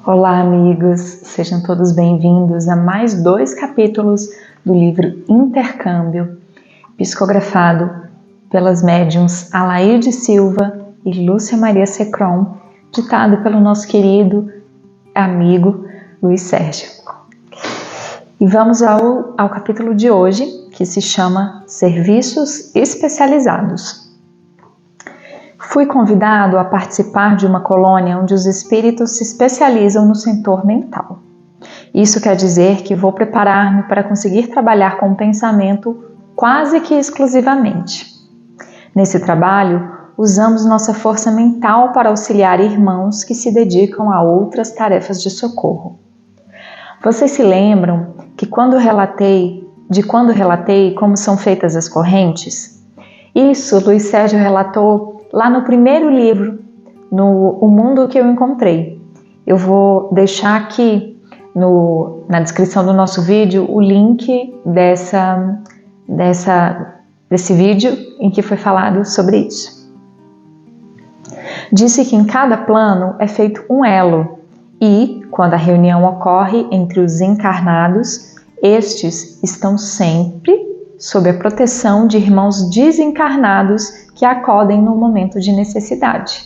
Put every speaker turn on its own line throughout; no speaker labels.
Olá, amigos! Sejam todos bem-vindos a mais 2 capítulos do livro Intercâmbio, psicografado pelas médiuns Alaide Silva e Lúcia Maria Secron, ditado pelo nosso querido amigo Luiz Sérgio. E vamos ao capítulo de hoje, que se chama Serviços Especializados. Fui convidado a participar de uma colônia onde os espíritos se especializam no setor mental. Isso quer dizer que vou preparar-me para conseguir trabalhar com o pensamento quase que exclusivamente. Nesse trabalho, usamos nossa força mental para auxiliar irmãos que se dedicam a outras tarefas de socorro. Vocês se lembram que quando relatei como são feitas as correntes? Isso Luiz Sérgio relatou lá no primeiro livro, no O Mundo que eu Encontrei. Eu vou deixar aqui na descrição do nosso vídeo o link desse vídeo em que foi falado sobre isso. Disse que em cada plano é feito um elo e, quando a reunião ocorre entre os encarnados, estes estão sempre sob a proteção de irmãos desencarnados que acodem no momento de necessidade.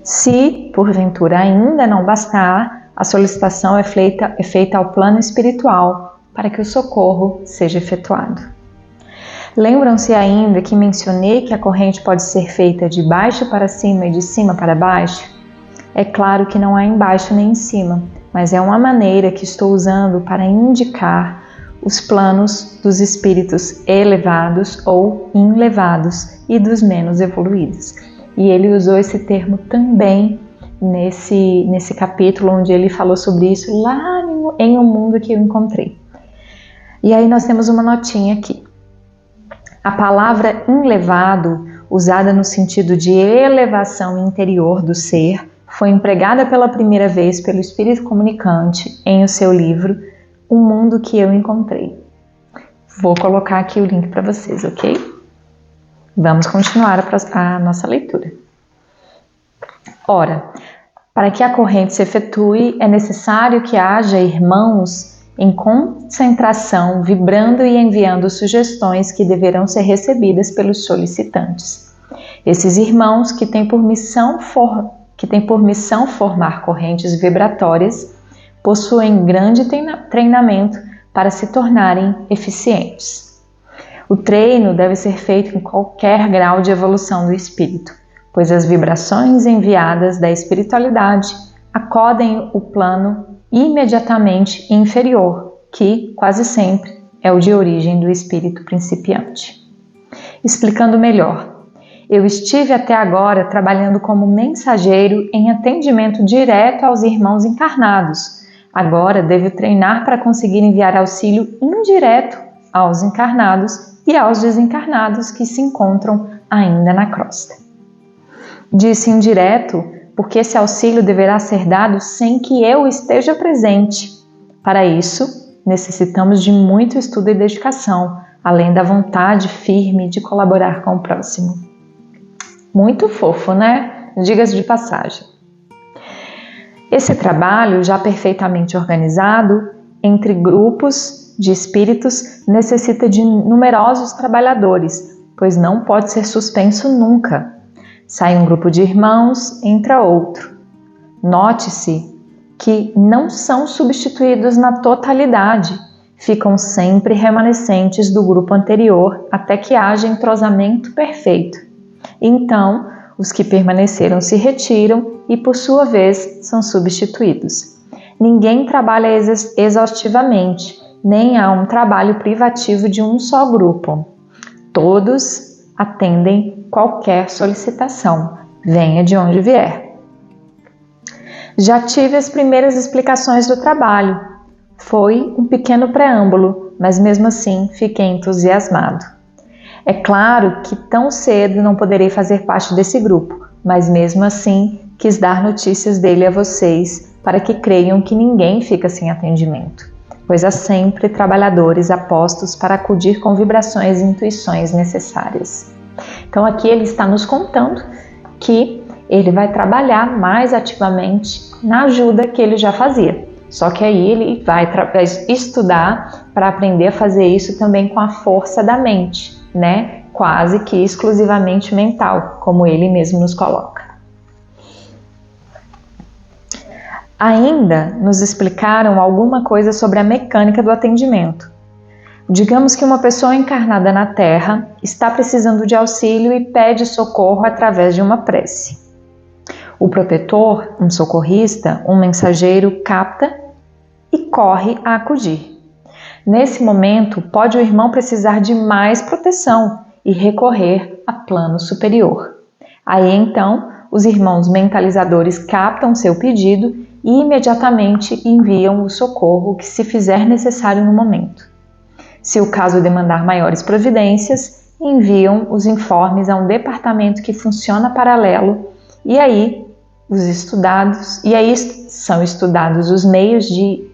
Se, porventura, ainda não bastar, a solicitação é feita ao plano espiritual para que o socorro seja efetuado. Lembram-se ainda que mencionei que a corrente pode ser feita de baixo para cima e de cima para baixo? É claro que não há embaixo nem em cima, mas é uma maneira que estou usando para indicar os planos dos espíritos elevados ou inlevados e dos menos evoluídos. E ele usou esse termo também nesse capítulo onde ele falou sobre isso lá em O Mundo que eu Encontrei. E aí nós temos uma notinha aqui. A palavra enlevado, usada no sentido de elevação interior do ser, foi empregada pela primeira vez pelo Espírito Comunicante em o seu livro O Mundo que eu Encontrei. Vou colocar aqui o link para vocês, ok? Vamos continuar a nossa leitura. Ora, para que a corrente se efetue, é necessário que haja irmãos em concentração, vibrando e enviando sugestões que deverão ser recebidas pelos solicitantes. Esses irmãos que têm por missão formar correntes vibratórias possuem grande treinamento para se tornarem eficientes. O treino deve ser feito em qualquer grau de evolução do espírito, pois as vibrações enviadas da espiritualidade acodem o plano imediatamente inferior, que, quase sempre, é o de origem do espírito principiante. Explicando melhor, eu estive até agora trabalhando como mensageiro em atendimento direto aos irmãos encarnados. Agora devo treinar para conseguir enviar auxílio indireto aos encarnados e aos desencarnados que se encontram ainda na crosta. Disse indireto porque esse auxílio deverá ser dado sem que eu esteja presente. Para isso, necessitamos de muito estudo e dedicação, além da vontade firme de colaborar com o próximo. Muito fofo, né? Diga-se de passagem. Esse trabalho, já perfeitamente organizado, entre grupos de espíritos, necessita de numerosos trabalhadores, pois não pode ser suspenso nunca. Sai um grupo de irmãos, entra outro. Note-se que não são substituídos na totalidade, ficam sempre remanescentes do grupo anterior até que haja entrosamento perfeito. Então, os que permaneceram se retiram e, por sua vez, são substituídos. Ninguém trabalha exaustivamente, nem há um trabalho privativo de um só grupo. Todos atendem qualquer solicitação, venha de onde vier. Já tive as primeiras explicações do trabalho. Foi um pequeno preâmbulo, mas mesmo assim fiquei entusiasmado. É claro que tão cedo não poderei fazer parte desse grupo, mas mesmo assim quis dar notícias dele a vocês para que creiam que ninguém fica sem atendimento, pois há sempre trabalhadores apostos para acudir com vibrações e intuições necessárias. Então aqui ele está nos contando que ele vai trabalhar mais ativamente na ajuda que ele já fazia. Só que aí ele vai estudar para aprender a fazer isso também com a força da mente, né? Quase que exclusivamente mental, como ele mesmo nos coloca. Ainda nos explicaram alguma coisa sobre a mecânica do atendimento. Digamos que uma pessoa encarnada na Terra está precisando de auxílio e pede socorro através de uma prece. O protetor, um socorrista, um mensageiro, capta e corre a acudir. Nesse momento, pode o irmão precisar de mais proteção e recorrer a plano superior. Aí então, os irmãos mentalizadores captam seu pedido e imediatamente enviam o socorro que se fizer necessário no momento. Se o caso demandar maiores providências, enviam os informes a um departamento que funciona paralelo e aí são estudados os meios de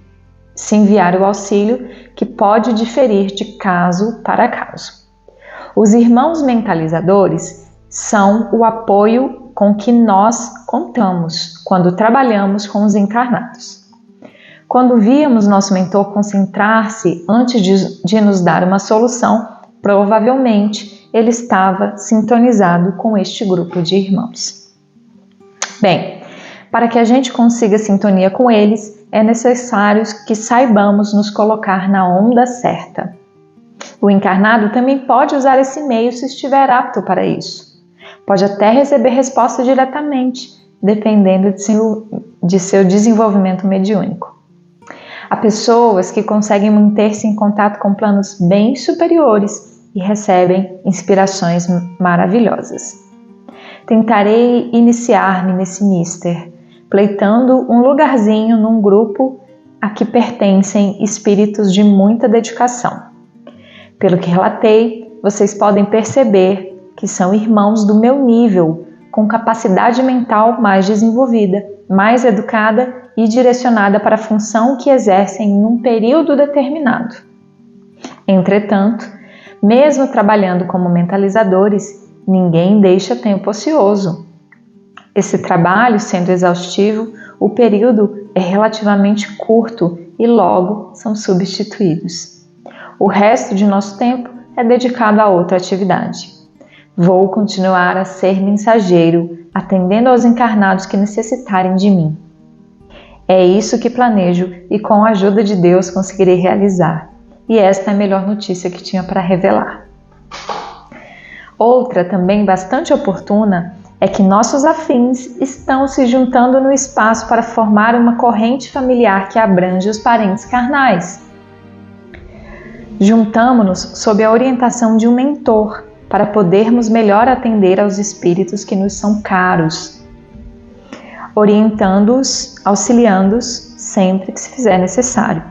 se enviar o auxílio, que pode diferir de caso para caso. Os irmãos mentalizadores são o apoio com que nós contamos quando trabalhamos com os encarnados. Quando víamos nosso mentor concentrar-se antes de nos dar uma solução, provavelmente ele estava sintonizado com este grupo de irmãos. Bem, para que a gente consiga sintonia com eles, é necessário que saibamos nos colocar na onda certa. O encarnado também pode usar esse meio se estiver apto para isso. Pode até receber resposta diretamente, dependendo de seu desenvolvimento mediúnico. Há pessoas que conseguem manter-se em contato com planos bem superiores e recebem inspirações maravilhosas. Tentarei iniciar-me nesse mister, pleitando um lugarzinho num grupo a que pertencem espíritos de muita dedicação. Pelo que relatei, vocês podem perceber que são irmãos do meu nível, com capacidade mental mais desenvolvida, mais educada e direcionada para a função que exercem num período determinado. Entretanto, mesmo trabalhando como mentalizadores, ninguém deixa tempo ocioso. Esse trabalho sendo exaustivo, o período é relativamente curto e logo são substituídos. O resto de nosso tempo é dedicado a outra atividade. Vou continuar a ser mensageiro, atendendo aos encarnados que necessitarem de mim. É isso que planejo e com a ajuda de Deus conseguirei realizar. E esta é a melhor notícia que tinha para revelar. Outra também bastante oportuna é que nossos afins estão se juntando no espaço para formar uma corrente familiar que abrange os parentes carnais. Juntamo-nos sob a orientação de um mentor para podermos melhor atender aos espíritos que nos são caros, orientando-os, auxiliando-os sempre que se fizer necessário.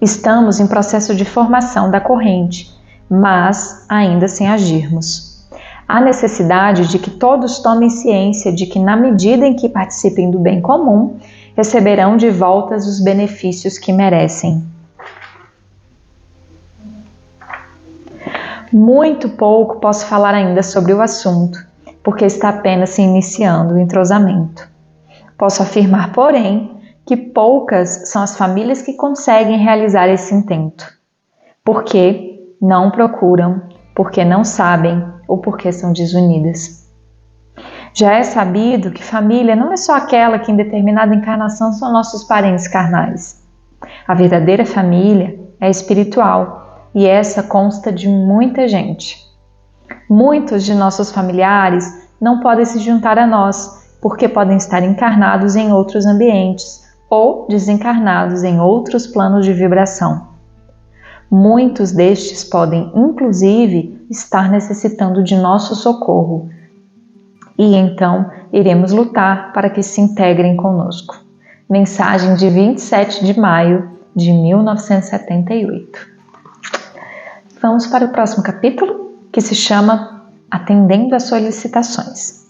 Estamos em processo de formação da corrente, mas ainda sem agirmos. Há necessidade de que todos tomem ciência de que, na medida em que participem do bem comum, receberão de volta os benefícios que merecem. Muito pouco posso falar ainda sobre o assunto, porque está apenas se iniciando o entrosamento. Posso afirmar, porém, que poucas são as famílias que conseguem realizar esse intento. Porque não procuram, porque não sabem ou porque são desunidas. Já é sabido que família não é só aquela que em determinada encarnação são nossos parentes carnais. A verdadeira família é espiritual e essa consta de muita gente. Muitos de nossos familiares não podem se juntar a nós porque podem estar encarnados em outros ambientes ou desencarnados em outros planos de vibração. Muitos destes podem, inclusive, estar necessitando de nosso socorro. E então iremos lutar para que se integrem conosco. Mensagem de 27 de maio de 1978. Vamos para o próximo capítulo, que se chama Atendendo às Solicitações.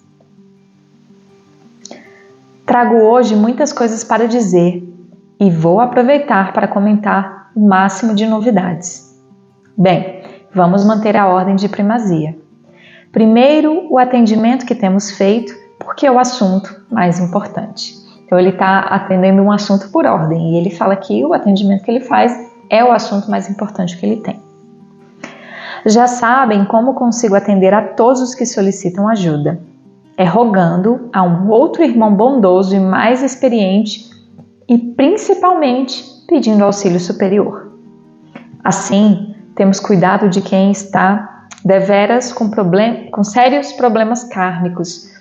Trago hoje muitas coisas para dizer e vou aproveitar para comentar o máximo de novidades. Bem, vamos manter a ordem de primazia. Primeiro, o atendimento que temos feito porque é o assunto mais importante. Então ele está atendendo um assunto por ordem e ele fala que o atendimento que ele faz é o assunto mais importante que ele tem. Já sabem como consigo atender a todos os que solicitam ajuda. É rogando a um outro irmão bondoso e mais experiente e principalmente pedindo auxílio superior. Assim, temos cuidado de quem está deveras com sérios problemas kármicos,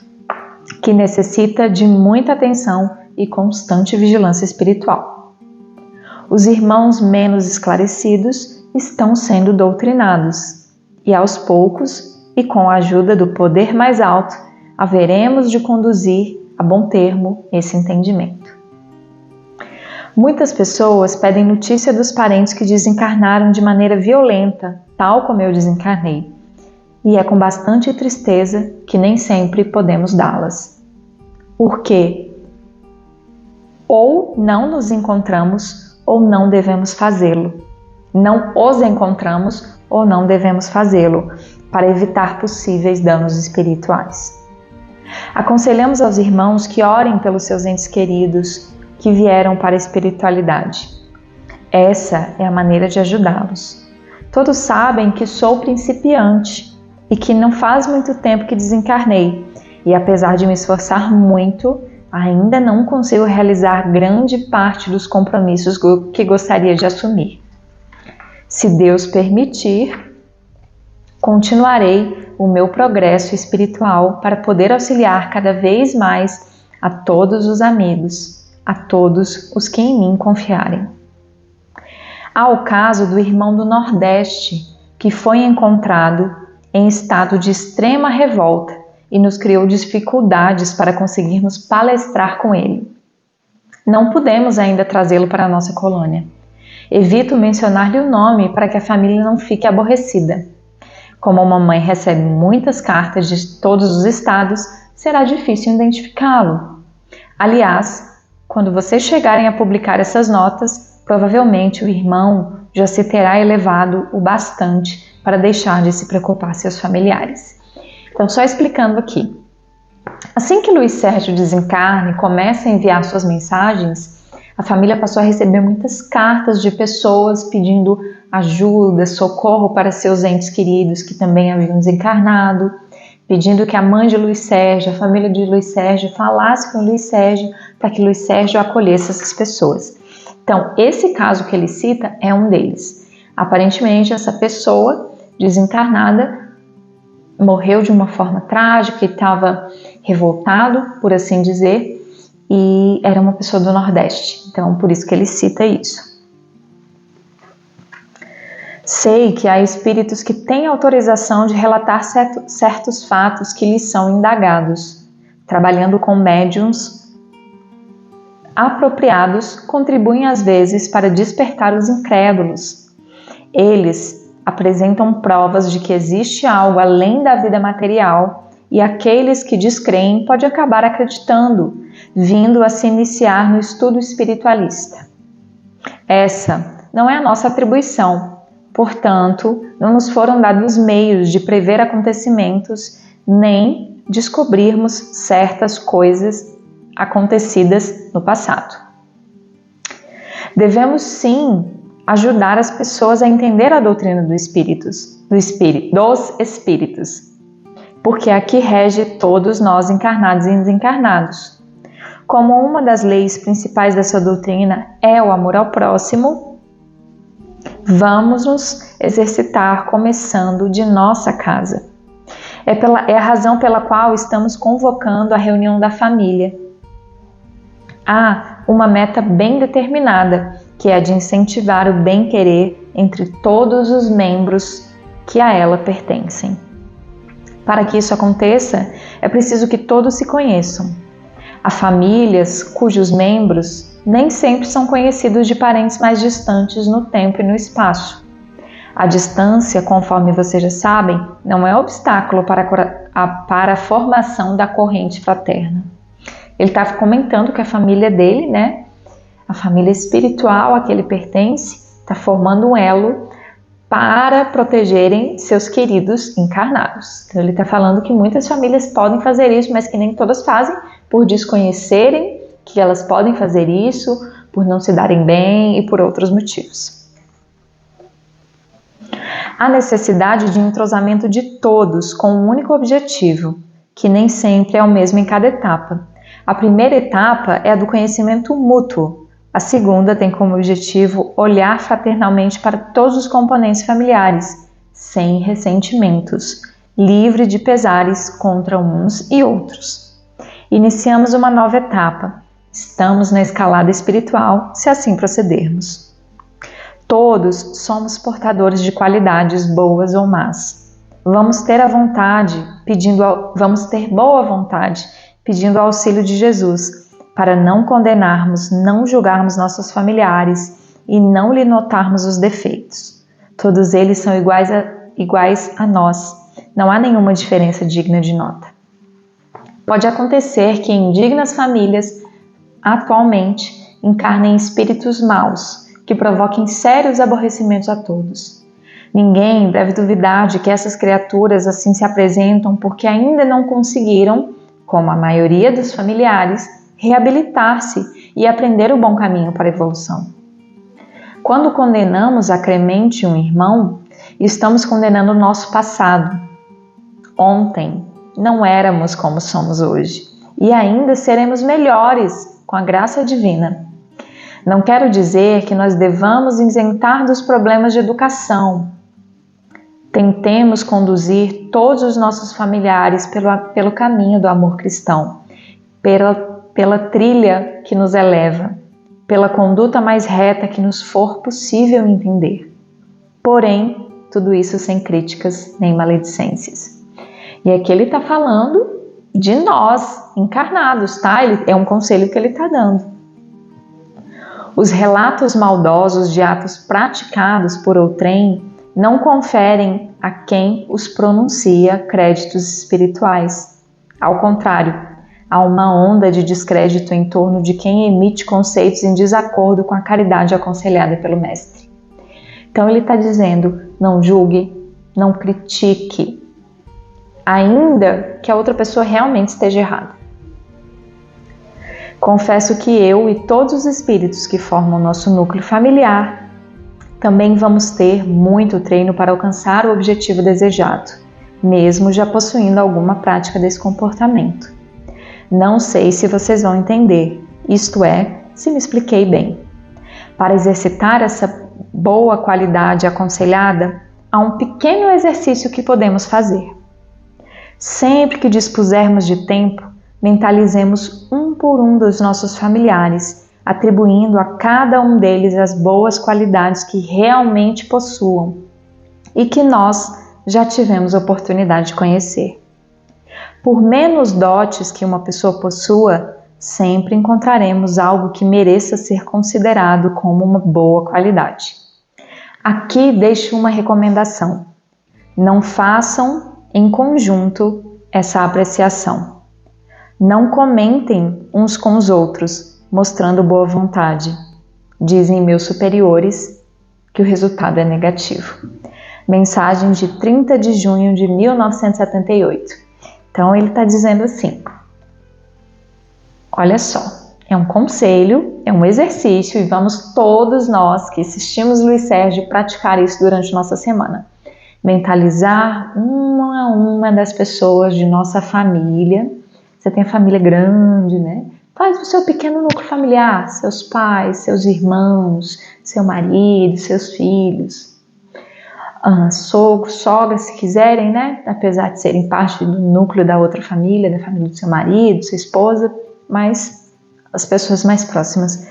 que necessita de muita atenção e constante vigilância espiritual. Os irmãos menos esclarecidos estão sendo doutrinados, e aos poucos, e com a ajuda do poder mais alto, haveremos de conduzir a bom termo esse entendimento. Muitas pessoas pedem notícia dos parentes que desencarnaram de maneira violenta, tal como eu desencarnei, e é com bastante tristeza que nem sempre podemos dá-las. Porque ou não nos encontramos ou não devemos fazê-lo. Não os encontramos ou não devemos fazê-lo, para evitar possíveis danos espirituais. Aconselhamos aos irmãos que orem pelos seus entes queridos que vieram para a espiritualidade. Essa é a maneira de ajudá-los. Todos sabem que sou principiante e que não faz muito tempo que desencarnei, e apesar de me esforçar muito, ainda não consigo realizar grande parte dos compromissos que gostaria de assumir. Se Deus permitir, continuarei o meu progresso espiritual para poder auxiliar cada vez mais a todos os amigos, a todos os que em mim confiarem. Há o caso do irmão do Nordeste, que foi encontrado em estado de extrema revolta e nos criou dificuldades para conseguirmos palestrar com ele. Não pudemos ainda trazê-lo para a nossa colônia. Evito mencionar-lhe o nome para que a família não fique aborrecida. Como a mamãe recebe muitas cartas de todos os estados, será difícil identificá-lo. Aliás, quando vocês chegarem a publicar essas notas, provavelmente o irmão já se terá elevado o bastante para deixar de se preocupar seus familiares. Então, só explicando aqui. Assim que Luiz Sérgio desencarna e começa a enviar suas mensagens, a família passou a receber muitas cartas de pessoas pedindo ajuda, socorro para seus entes queridos que também haviam desencarnado, pedindo que a mãe de Luiz Sérgio, a família de Luiz Sérgio, falasse com Luiz Sérgio para que Luiz Sérgio acolhesse essas pessoas. Então, esse caso que ele cita é um deles. Aparentemente, essa pessoa desencarnada morreu de uma forma trágica e estava revoltado, por assim dizer, e era uma pessoa do Nordeste. Então, por isso que ele cita isso. Sei que há espíritos que têm autorização de relatar certos fatos que lhes são indagados. Trabalhando com médiuns apropriados, contribuem às vezes para despertar os incrédulos. Eles apresentam provas de que existe algo além da vida material e aqueles que descreem podem acabar acreditando, vindo a se iniciar no estudo espiritualista. Essa não é a nossa atribuição, portanto, não nos foram dados meios de prever acontecimentos nem descobrirmos certas coisas acontecidas no passado. Devemos sim ajudar as pessoas a entender a doutrina dos espíritos, porque aqui rege todos nós encarnados e desencarnados. Como uma das leis principais dessa doutrina é o amor ao próximo, vamos nos exercitar começando de nossa casa. É a razão pela qual estamos convocando a reunião da família. Há uma meta bem determinada, que é a de incentivar o bem-querer entre todos os membros que a ela pertencem. Para que isso aconteça, é preciso que todos se conheçam. Há famílias cujos membros nem sempre são conhecidos de parentes mais distantes no tempo e no espaço. A distância, conforme vocês já sabem, não é obstáculo para a formação da corrente fraterna. Ele está comentando que a família dele, a família espiritual a que ele pertence, está formando um elo para protegerem seus queridos encarnados. Então ele está falando que muitas famílias podem fazer isso, mas que nem todas fazem, por desconhecerem que elas podem fazer isso, por não se darem bem e por outros motivos. Há necessidade de entrosamento de todos com um único objetivo, que nem sempre é o mesmo em cada etapa. A primeira etapa é a do conhecimento mútuo. A segunda tem como objetivo olhar fraternalmente para todos os componentes familiares, sem ressentimentos, livre de pesares contra uns e outros. Iniciamos uma nova etapa. Estamos na escalada espiritual, se assim procedermos. Todos somos portadores de qualidades boas ou más. Vamos ter boa vontade, pedindo o auxílio de Jesus, para não condenarmos, não julgarmos nossos familiares e não lhe notarmos os defeitos. Todos eles são iguais a nós, não há nenhuma diferença digna de nota. Pode acontecer que em dignas famílias, atualmente, encarnem espíritos maus, que provoquem sérios aborrecimentos a todos. Ninguém deve duvidar de que essas criaturas assim se apresentam porque ainda não conseguiram, como a maioria dos familiares, reabilitar-se e aprender o bom caminho para a evolução. Quando condenamos acremente um irmão, estamos condenando o nosso passado. Ontem não éramos como somos hoje e ainda seremos melhores com a graça divina. Não quero dizer que nós devamos isentar dos problemas de educação. Tentemos conduzir todos os nossos familiares pelo caminho do amor cristão, pela trilha que nos eleva, pela conduta mais reta que nos for possível entender. Porém, tudo isso sem críticas nem maledicências. E aqui ele está falando de nós, encarnados, tá? É um conselho que ele está dando. Os relatos maldosos de atos praticados por outrem não conferem a quem os pronuncia créditos espirituais. Ao contrário, há uma onda de descrédito em torno de quem emite conceitos em desacordo com a caridade aconselhada pelo Mestre. Então ele está dizendo, não julgue, não critique, ainda que a outra pessoa realmente esteja errada. Confesso que eu e todos os espíritos que formam nosso núcleo familiar também vamos ter muito treino para alcançar o objetivo desejado, mesmo já possuindo alguma prática desse comportamento. Não sei se vocês vão entender, isto é, se me expliquei bem. Para exercitar essa boa qualidade aconselhada, há um pequeno exercício que podemos fazer. Sempre que dispusermos de tempo, mentalizemos um por um dos nossos familiares, atribuindo a cada um deles as boas qualidades que realmente possuam e que nós já tivemos oportunidade de conhecer. Por menos dotes que uma pessoa possua, sempre encontraremos algo que mereça ser considerado como uma boa qualidade. Aqui deixo uma recomendação. Não façam em conjunto essa apreciação. Não comentem uns com os outros, mostrando boa vontade. Dizem meus superiores que o resultado é negativo. Mensagem de 30 de junho de 1978. Então ele está dizendo assim, olha só, é um conselho, é um exercício e vamos todos nós que assistimos Luiz Sérgio praticar isso durante nossa semana. Mentalizar uma a uma das pessoas de nossa família. Você tem a família grande, né? Faz o seu pequeno núcleo familiar, seus pais, seus irmãos, seu marido, seus filhos, sogro, sogra, se quiserem, né? Apesar de serem parte do núcleo da outra família, da família do seu marido, sua esposa, mas as pessoas mais próximas.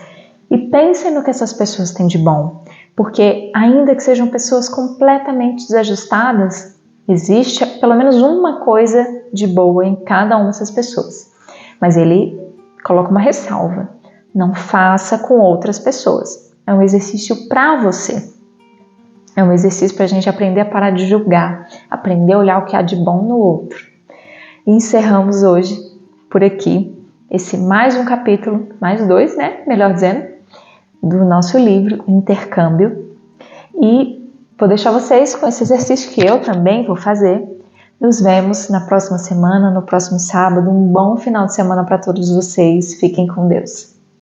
E pensem no que essas pessoas têm de bom, porque ainda que sejam pessoas completamente desajustadas, existe pelo menos uma coisa de boa em cada uma dessas pessoas. Mas ele coloca uma ressalva. Não faça com outras pessoas. É um exercício para você. É um exercício para a gente aprender a parar de julgar, aprender a olhar o que há de bom no outro. E encerramos hoje, por aqui, esse mais um capítulo, mais dois, né? Melhor dizendo, do nosso livro Intercâmbio. E vou deixar vocês com esse exercício que eu também vou fazer. Nos vemos na próxima semana, no próximo sábado. Um bom final de semana para todos vocês. Fiquem com Deus.